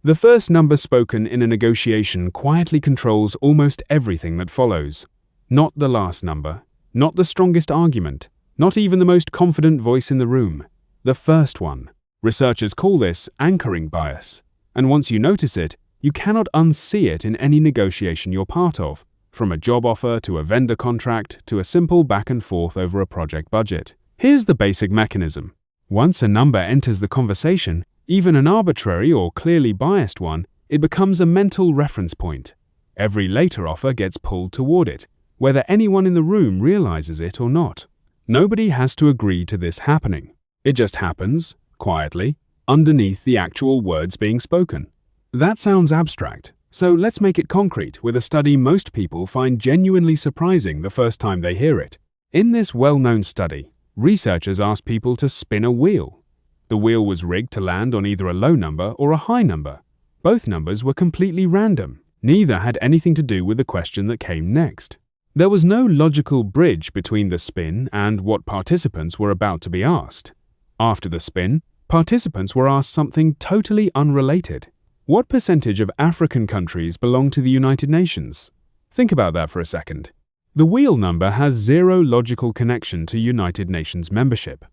The first number spoken in a negotiation quietly controls almost everything that follows. Not the last number, not the strongest argument, not even the most confident voice in the room. The first one. Researchers call this anchoring bias. And once you notice it, you cannot unsee it in any negotiation you're part of, from a job offer to a vendor contract to a simple back and forth over a project budget. Here's the basic mechanism. Once a number enters the conversation, even an arbitrary or clearly biased one, it becomes a mental reference point. Every later offer gets pulled toward it, whether anyone in the room realizes it or not. Nobody has to agree to this happening. It just happens, quietly, underneath the actual words being spoken. That sounds abstract, so let's make it concrete with a study most people find genuinely surprising the first time they hear it. In this well-known study, researchers asked people to spin a wheel. The wheel was rigged to land on either a low number or a high number. Both numbers were completely random. Neither had anything to do with the question that came next. There was no logical bridge between the spin and what participants were about to be asked. After the spin, participants were asked something totally unrelated. What percentage of African countries belong to the United Nations? Think about that for a second. The wheel number has zero logical connection to United Nations membership.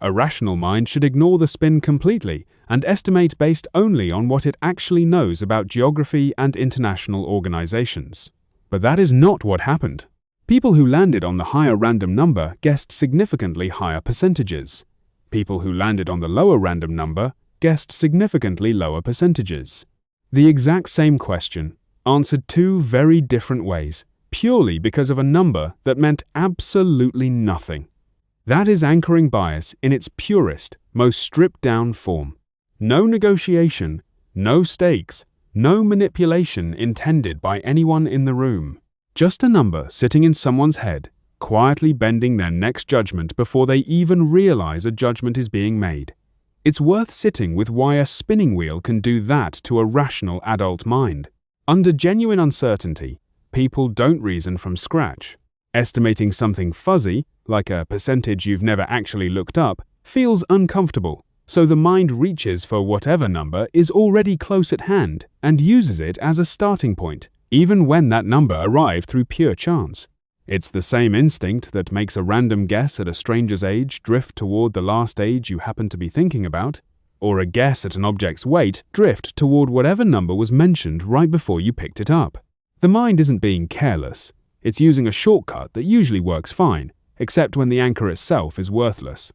A rational mind should ignore the spin completely and estimate based only on what it actually knows about geography and international organizations. But that is not what happened. People who landed on the higher random number guessed significantly higher percentages. People who landed on the lower random number guessed significantly lower percentages. The exact same question, answered two very different ways, purely because of a number that meant absolutely nothing. That is anchoring bias in its purest, most stripped-down form. No negotiation, no stakes, no manipulation intended by anyone in the room. Just a number sitting in someone's head, quietly bending their next judgment before they even realize a judgment is being made. It's worth sitting with why a spinning wheel can do that to a rational adult mind. Under genuine uncertainty, people don't reason from scratch. Estimating something fuzzy, like a percentage you've never actually looked up, feels uncomfortable, so the mind reaches for whatever number is already close at hand and uses it as a starting point, even when that number arrived through pure chance. It's the same instinct that makes a random guess at a stranger's age drift toward the last age you happen to be thinking about, or a guess at an object's weight drift toward whatever number was mentioned right before you picked it up. The mind isn't being careless. It's using a shortcut that usually works fine, except when the anchor itself is worthless.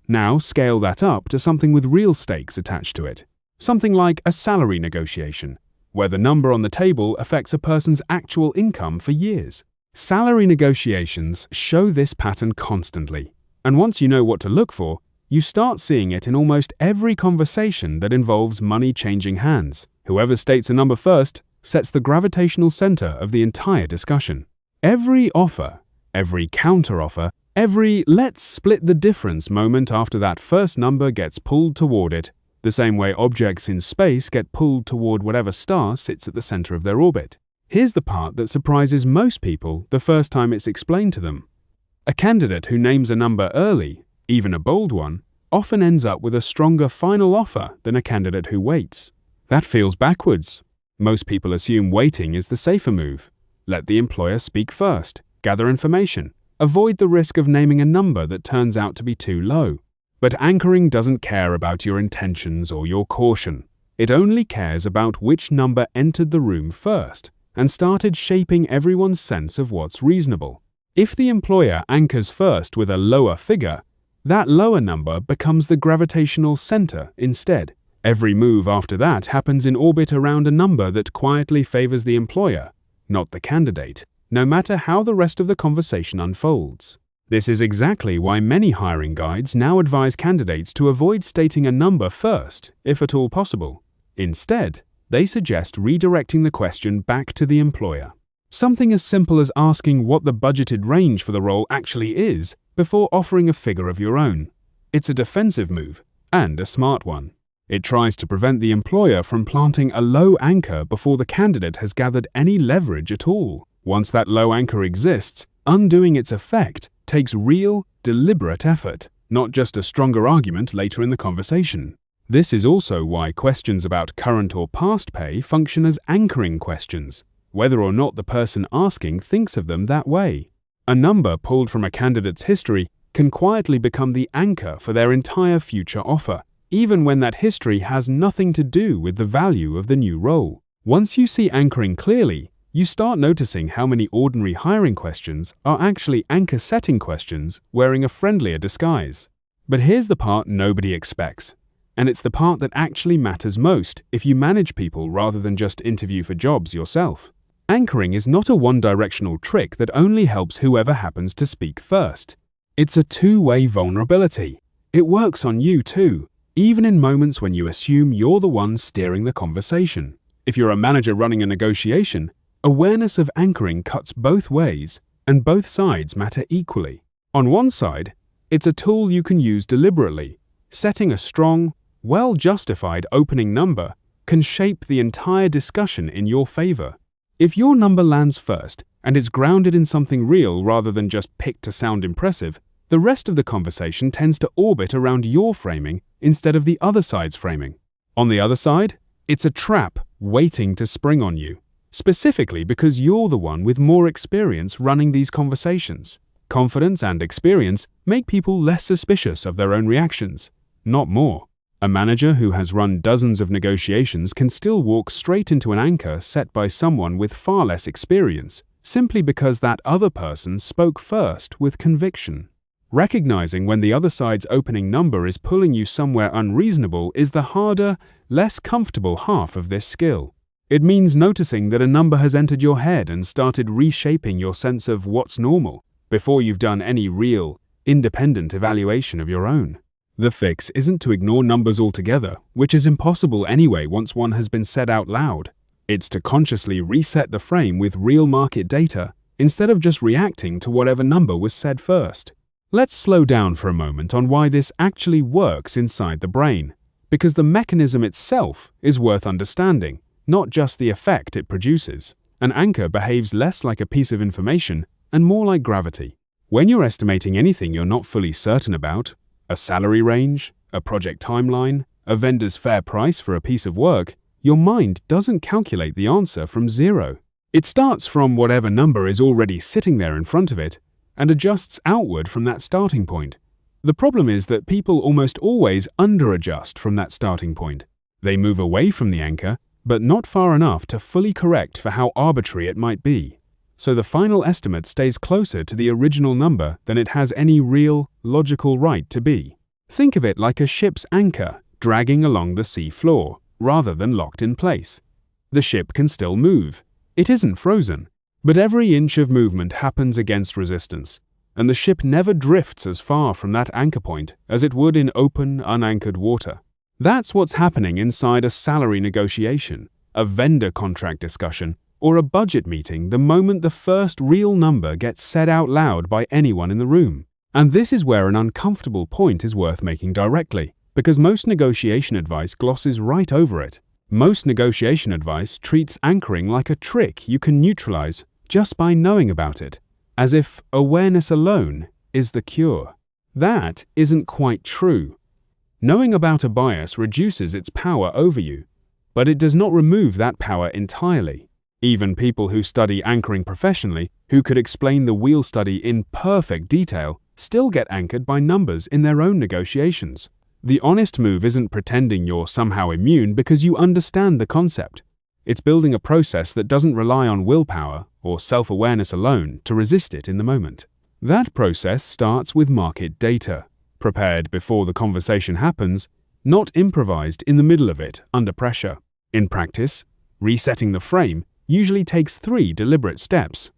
Now scale that up to something with real stakes attached to it. Something like a salary negotiation, where the number on the table affects a person's actual income for years. Salary negotiations show this pattern constantly, and once you know what to look for, you start seeing it in almost every conversation that involves money changing hands. Whoever states a number first sets the gravitational center of the entire discussion. Every offer, every counter-offer, every let's split the difference moment after that first number gets pulled toward it, the same way objects in space get pulled toward whatever star sits at the center of their orbit. Here's the part that surprises most people the first time it's explained to them. A candidate who names a number early, even a bold one, often ends up with a stronger final offer than a candidate who waits. That feels backwards. Most people assume waiting is the safer move. Let the employer speak first, gather information, avoid the risk of naming a number that turns out to be too low. But anchoring doesn't care about your intentions or your caution. It only cares about which number entered the room first and started shaping everyone's sense of what's reasonable. If the employer anchors first with a lower figure, that lower number becomes the gravitational center instead. Every move after that happens in orbit around a number that quietly favors the employer, not the candidate, no matter how the rest of the conversation unfolds. This is exactly why many hiring guides now advise candidates to avoid stating a number first, if at all possible. Instead, they suggest redirecting the question back to the employer. Something as simple as asking what the budgeted range for the role actually is before offering a figure of your own. It's a defensive move, and a smart one. It tries to prevent the employer from planting a low anchor before the candidate has gathered any leverage at all. Once that low anchor exists, undoing its effect takes real, deliberate effort, not just a stronger argument later in the conversation. This is also why questions about current or past pay function as anchoring questions, whether or not the person asking thinks of them that way. A number pulled from a candidate's history can quietly become the anchor for their entire future offer, even when that history has nothing to do with the value of the new role. Once you see anchoring clearly, you start noticing how many ordinary hiring questions are actually anchor-setting questions wearing a friendlier disguise. But here's the part nobody expects, and it's the part that actually matters most if you manage people rather than just interview for jobs yourself. Anchoring is not a one-directional trick that only helps whoever happens to speak first. It's a two-way vulnerability. It works on you too, even in moments when you assume you're the one steering the conversation. If you're a manager running a negotiation, awareness of anchoring cuts both ways, and both sides matter equally. On one side, it's a tool you can use deliberately. Setting a strong, well-justified opening number can shape the entire discussion in your favor. If your number lands first and it's grounded in something real rather than just picked to sound impressive, the rest of the conversation tends to orbit around your framing instead of the other side's framing. On the other side, it's a trap waiting to spring on you, specifically because you're the one with more experience running these conversations. Confidence and experience make people less suspicious of their own reactions, not more. A manager who has run dozens of negotiations can still walk straight into an anchor set by someone with far less experience, simply because that other person spoke first with conviction. Recognizing when the other side's opening number is pulling you somewhere unreasonable is the harder, less comfortable half of this skill. It means noticing that a number has entered your head and started reshaping your sense of what's normal before you've done any real, independent evaluation of your own. The fix isn't to ignore numbers altogether, which is impossible anyway once one has been said out loud. It's to consciously reset the frame with real market data instead of just reacting to whatever number was said first. Let's slow down for a moment on why this actually works inside the brain, because the mechanism itself is worth understanding, not just the effect it produces. An anchor behaves less like a piece of information and more like gravity. When you're estimating anything you're not fully certain about, a salary range, a project timeline, a vendor's fair price for a piece of work, your mind doesn't calculate the answer from zero. It starts from whatever number is already sitting there in front of it and adjusts outward from that starting point. The problem is that people almost always under-adjust from that starting point. They move away from the anchor, but not far enough to fully correct for how arbitrary it might be. So the final estimate stays closer to the original number than it has any real, logical right to be. Think of it like a ship's anchor dragging along the sea floor, rather than locked in place. The ship can still move. It isn't frozen. But every inch of movement happens against resistance, and the ship never drifts as far from that anchor point as it would in open, unanchored water. That's what's happening inside a salary negotiation, a vendor contract discussion, or a budget meeting the moment the first real number gets said out loud by anyone in the room. And this is where an uncomfortable point is worth making directly, because most negotiation advice glosses right over it. Most negotiation advice treats anchoring like a trick you can neutralize just by knowing about it, as if awareness alone is the cure. That isn't quite true. Knowing about a bias reduces its power over you, but it does not remove that power entirely. Even people who study anchoring professionally, who could explain the wheel study in perfect detail, still get anchored by numbers in their own negotiations. The honest move isn't pretending you're somehow immune because you understand the concept. It's building a process that doesn't rely on willpower or self-awareness alone to resist it in the moment. That process starts with market data, prepared before the conversation happens, not improvised in the middle of it under pressure. In practice, resetting the frame usually takes 3 deliberate steps.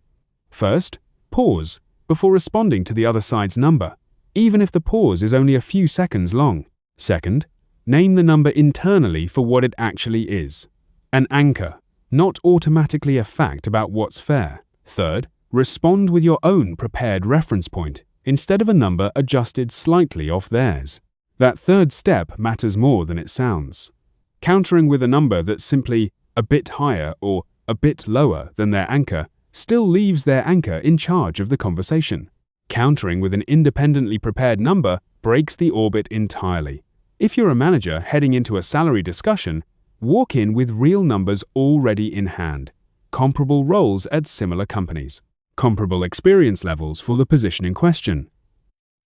First, pause before responding to the other side's number, even if the pause is only a few seconds long. Second, name the number internally for what it actually is. An anchor, not automatically a fact about what's fair. Third, respond with your own prepared reference point, instead of a number adjusted slightly off theirs. That third step matters more than it sounds. Countering with a number that's simply a bit higher or a bit lower than their anchor still leaves their anchor in charge of the conversation. Countering with an independently prepared number breaks the orbit entirely. If you're a manager heading into a salary discussion, walk in with real numbers already in hand, comparable roles at similar companies, comparable experience levels for the position in question,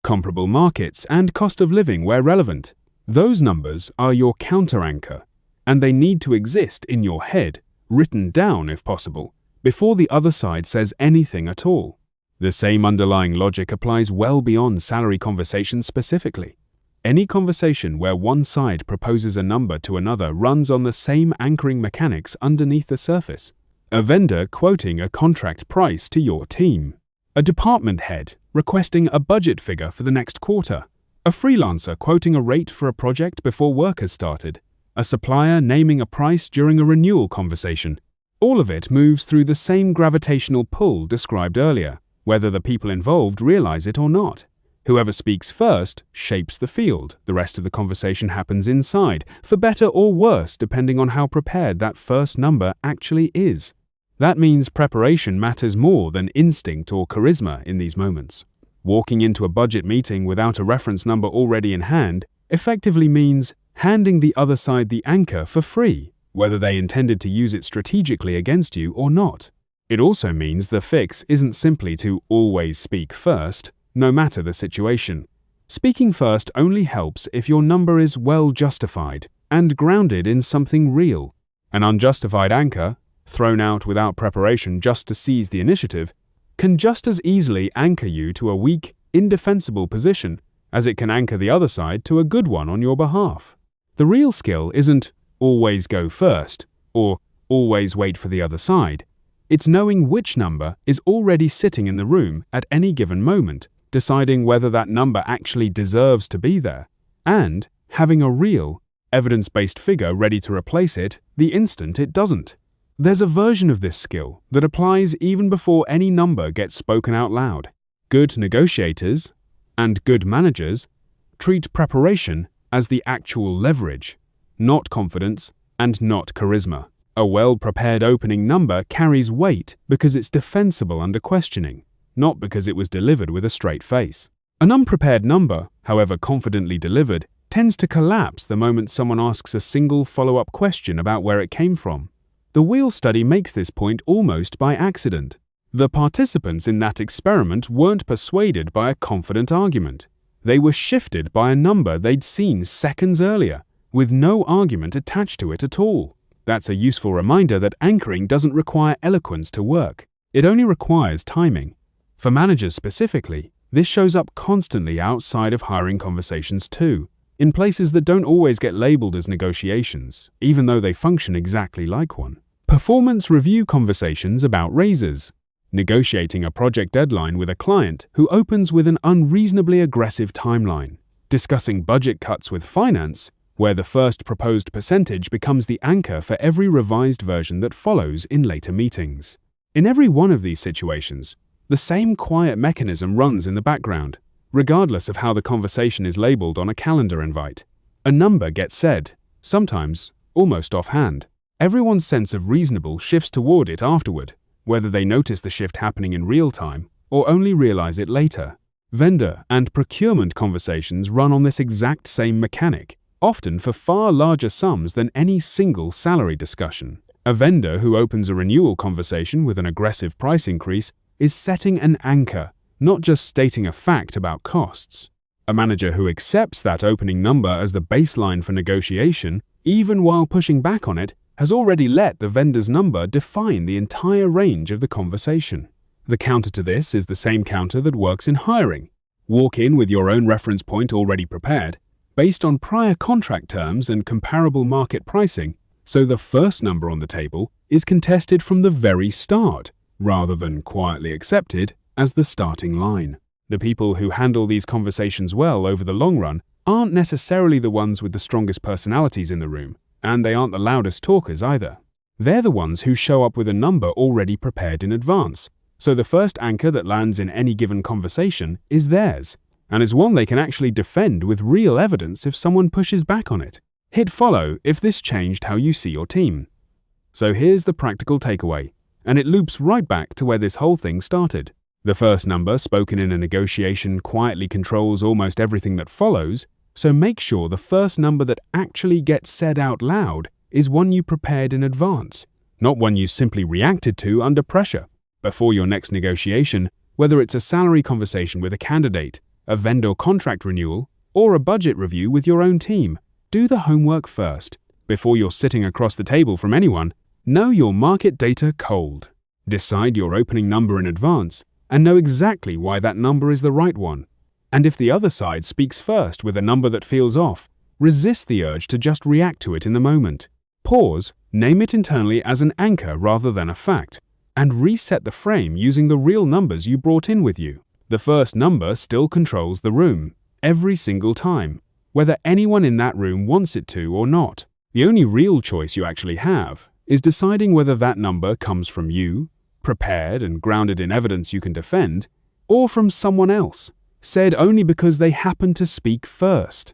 comparable markets and cost of living where relevant. Those numbers are your counter-anchor, and they need to exist in your head, written down if possible, before the other side says anything at all. The same underlying logic applies well beyond salary conversations specifically. Any conversation where one side proposes a number to another runs on the same anchoring mechanics underneath the surface. A vendor quoting a contract price to your team, a department head requesting a budget figure for the next quarter, a freelancer quoting a rate for a project before work has started, a supplier naming a price during a renewal conversation. All of it moves through the same gravitational pull described earlier, whether the people involved realize it or not. Whoever speaks first shapes the field. The rest of the conversation happens inside, for better or worse depending on how prepared that first number actually is. That means preparation matters more than instinct or charisma in these moments. Walking into a budget meeting without a reference number already in hand effectively means handing the other side the anchor for free, whether they intended to use it strategically against you or not. It also means the fix isn't simply to always speak first, no matter the situation. Speaking first only helps if your number is well justified and grounded in something real. An unjustified anchor, thrown out without preparation just to seize the initiative, can just as easily anchor you to a weak, indefensible position as it can anchor the other side to a good one on your behalf. The real skill isn't always go first or always wait for the other side. It's knowing which number is already sitting in the room at any given moment, deciding whether that number actually deserves to be there, and having a real, evidence-based figure ready to replace it the instant it doesn't. There's a version of this skill that applies even before any number gets spoken out loud. Good negotiators and good managers treat preparation as the actual leverage, not confidence and not charisma. A well-prepared opening number carries weight because it's defensible under questioning, not because it was delivered with a straight face. An unprepared number, however confidently delivered, tends to collapse the moment someone asks a single follow-up question about where it came from. The Wheel study makes this point almost by accident. The participants in that experiment weren't persuaded by a confident argument. They were shifted by a number they'd seen seconds earlier, with no argument attached to it at all. That's a useful reminder that anchoring doesn't require eloquence to work. It only requires timing. For managers specifically, this shows up constantly outside of hiring conversations too, in places that don't always get labeled as negotiations, even though they function exactly like one. Performance review conversations about raises. Negotiating a project deadline with a client who opens with an unreasonably aggressive timeline. Discussing budget cuts with finance, where the first proposed percentage becomes the anchor for every revised version that follows in later meetings. In every one of these situations, the same quiet mechanism runs in the background, regardless of how the conversation is labeled on a calendar invite. A number gets said, sometimes almost offhand. Everyone's sense of reasonable shifts toward it afterward, whether they notice the shift happening in real time or only realize it later. Vendor and procurement conversations run on this exact same mechanic, often for far larger sums than any single salary discussion. A vendor who opens a renewal conversation with an aggressive price increase is setting an anchor, not just stating a fact about costs. A manager who accepts that opening number as the baseline for negotiation, even while pushing back on it, has already let the vendor's number define the entire range of the conversation. The counter to this is the same counter that works in hiring. Walk in with your own reference point already prepared, based on prior contract terms and comparable market pricing, so the first number on the table is contested from the very start, rather than quietly accepted as the starting line. The people who handle these conversations well over the long run aren't necessarily the ones with the strongest personalities in the room, and they aren't the loudest talkers either. They're the ones who show up with a number already prepared in advance, so the first anchor that lands in any given conversation is theirs, and is one they can actually defend with real evidence if someone pushes back on it. Hit follow if this changed how you see your team. So here's the practical takeaway, and it loops right back to where this whole thing started. The first number spoken in a negotiation quietly controls almost everything that follows, So make sure the first number that actually gets said out loud is one you prepared in advance, not one you simply reacted to under pressure. Before your next negotiation, whether it's a salary conversation with a candidate, a vendor contract renewal, or a budget review with your own team, do the homework first. Before you're sitting across the table from anyone, know your market data cold. Decide your opening number in advance and know exactly why that number is the right one. And if the other side speaks first with a number that feels off, resist the urge to just react to it in the moment. Pause, name it internally as an anchor rather than a fact, and reset the frame using the real numbers you brought in with you. The first number still controls the room, every single time, whether anyone in that room wants it to or not. The only real choice you actually have is deciding whether that number comes from you, prepared and grounded in evidence you can defend, or from someone else, said only because they happen to speak first.